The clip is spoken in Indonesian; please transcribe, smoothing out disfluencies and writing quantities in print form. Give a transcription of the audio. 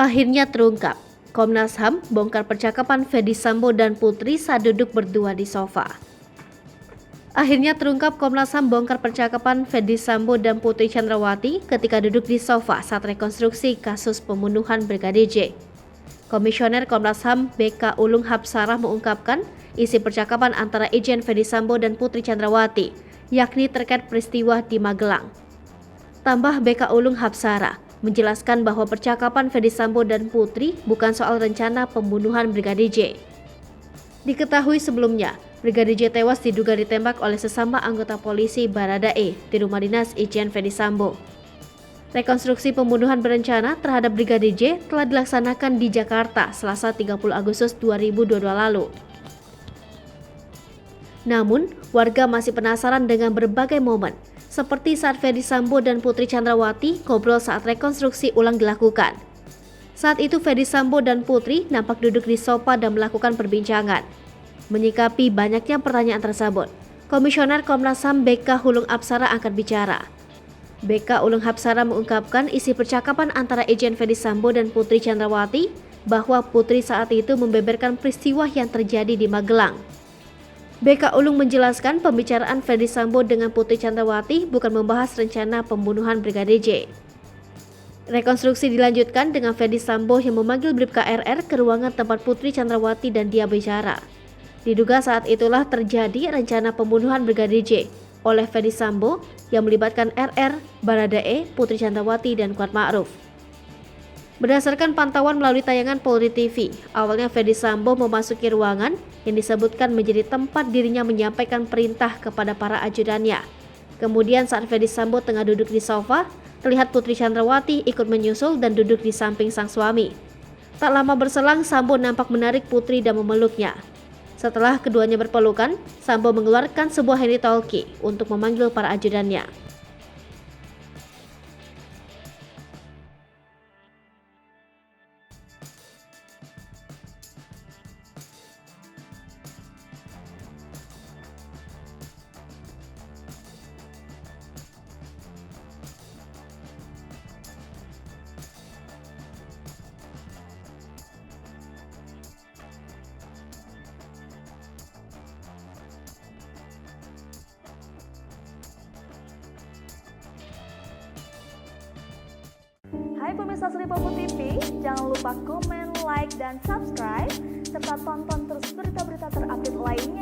Akhirnya terungkap, Komnas HAM bongkar percakapan Ferdy Sambo dan Putri saat duduk berdua di sofa. Akhirnya terungkap, Komnas HAM bongkar percakapan Ferdy Sambo dan Putri Chandrawati ketika duduk di sofa saat rekonstruksi kasus pembunuhan Brigadir J. Komisioner Komnas HAM BK Ulung Hapsarah mengungkapkan isi percakapan antara Irjen Ferdy Sambo dan Putri Chandrawati, yakni terkait peristiwa di Magelang. Tambah BK Ulung Hapsarah menjelaskan bahwa percakapan Ferdy Sambo dan Putri bukan soal rencana pembunuhan Brigadir J. Diketahui sebelumnya, Brigadir J tewas diduga ditembak oleh sesama anggota polisi Baradae di rumah dinas Irjen Ferdy Sambo. Rekonstruksi pembunuhan berencana terhadap Brigadir J telah dilaksanakan di Jakarta Selasa 30 Agustus 2022 lalu. Namun, warga masih penasaran dengan berbagai momen, seperti saat Ferdy Sambo dan Putri Chandrawati ngobrol saat rekonstruksi ulang dilakukan. Saat itu Ferdy Sambo dan Putri nampak duduk di sofa dan melakukan perbincangan. Menyikapi banyaknya pertanyaan tersebut, Komisioner Komnas HAM BK Ulung Hapsarah angkat bicara. BK Ulung Hapsarah mengungkapkan isi percakapan antara Irjen Ferdy Sambo dan Putri Chandrawati bahwa Putri saat itu membeberkan peristiwa yang terjadi di Magelang. BK Ulung menjelaskan pembicaraan Ferdy Sambo dengan Putri Chandrawati bukan membahas rencana pembunuhan Brigadir J. Rekonstruksi dilanjutkan dengan Ferdy Sambo yang memanggil Bribka RR ke ruangan tempat Putri Chandrawati dan dia bicara. Diduga saat itulah terjadi rencana pembunuhan Brigadir J oleh Ferdy Sambo yang melibatkan RR, Baradae, Putri Chandrawati, dan Kuat Ma'ruf. Berdasarkan pantauan melalui tayangan Polri TV, awalnya Ferdy Sambo memasuki ruangan yang disebutkan menjadi tempat dirinya menyampaikan perintah kepada para ajudannya. Kemudian saat Ferdy Sambo tengah duduk di sofa, terlihat Putri Chandrawati ikut menyusul dan duduk di samping sang suami. Tak lama berselang, Sambo nampak menarik Putri dan memeluknya. Setelah keduanya berpelukan, Sambo mengeluarkan sebuah walkie-talkie untuk memanggil para ajudannya. Hai pemirsa Sri Popo TV, jangan lupa komen, like, dan subscribe, serta tonton terus berita-berita terupdate lainnya